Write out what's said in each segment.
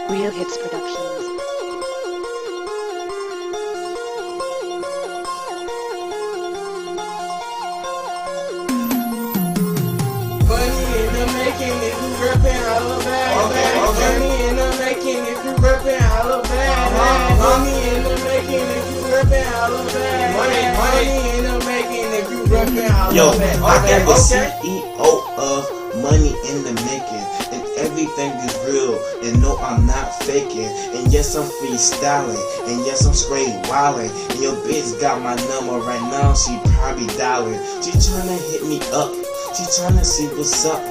Real Hits Productions. Money in the making if you reppin' holla back. Money in the making if you reppin' holla back. Money in the making if you reppin' holla back. Money in the making if you reppin' holla back. I am the CEO of Money in the Making, and everything is real, and no, I'm not faking. And yes, I'm freestyling, and yes, I'm straight wildin'. And your bitch got my number right now, she probably dialing. She tryna hit me up, she tryna see what's up.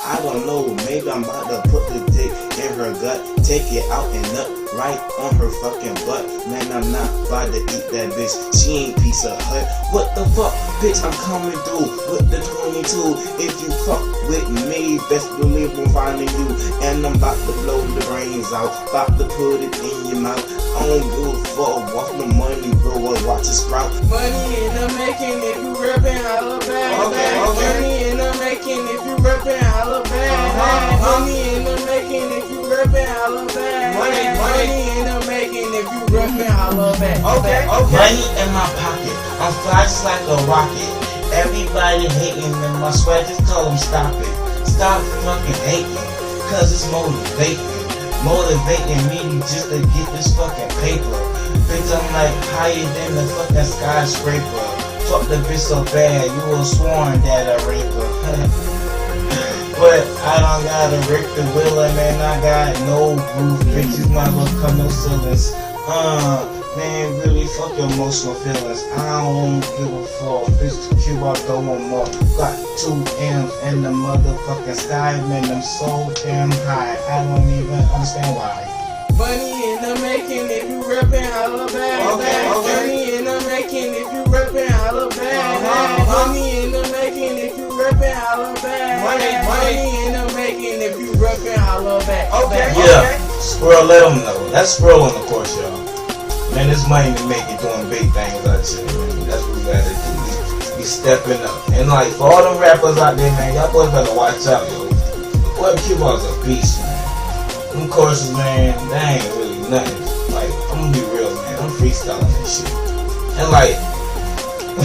I don't know, maybe I'm about to put the dick in her gut, take it out and nut right on her fucking butt. Man, I'm not about to eat that bitch, she ain't piece of hut. What the fuck, bitch, I'm coming through with the 22. If you fuck with me, best believe I'm finding you. And I'm about to blow the brains out, about to put it in your mouth. I don't give a fuck, watch the money grow or watch it sprout. Money in the making if you reppin' holla back. Money in the making if you reppin' holla back. Money in the making if you reppin' holla back. Money in the making if you reppin' holla back. Money in my pocket, I'm fly just like a rocket. Everybody hating and my sweat, just tell them stop it. Stop fucking hating, cause it's motivating. Motivating me just to get this fucking paper. Bitch, I'm like higher than the fucking skyscraper. Fuck the bitch so bad, you were sworn that I rape her. But I don't gotta rape the wheeler, man, I got no roof. Bitches might well come no ceilings. Man, really fuck your emotional feelings. I don't give a fuck. Bitch, to Q, I go on more. Got 2 M's in the motherfucking sky, man, I'm so damn high. I don't even understand why. Money in the making if you reppin' holla back. Money in the making if you reppin' holla back. Money in the making if you reppin' holla back. Money in the making if you reppin' holla back. Yeah, Squirrel, let them know. That's Squirrel on the course, y'all. Man, this Money to Make it doing big things out here, man. That's what we gotta do. We stepping up. And like, for all them rappers out there, man, y'all boys better watch out, yo. Boy, Q-Ball's a beast, man. Them courses, man, they ain't really nothing. Like, I'm gonna be real, man. I'm freestyling and shit. And like,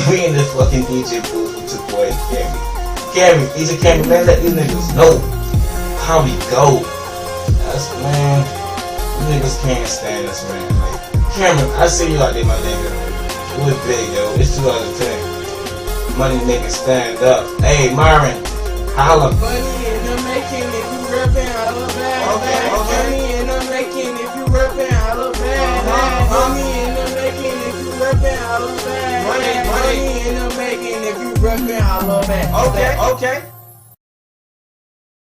we in this fucking DJ booth with your boy, Cammy, DJ Cammy, man, let these niggas know how we go. That's, man, you niggas can't stand us, man. Like, Cameron, I see you out there, my nigga. You was big, yo. It's 2010. Money making stand up. Hey, Myron, holla. Money in the making if you reppin' holla back. Money in the making if you reppin' holla back. Money in the making if you reppin' holla back. Money in the making if you reppin' holla back. Okay.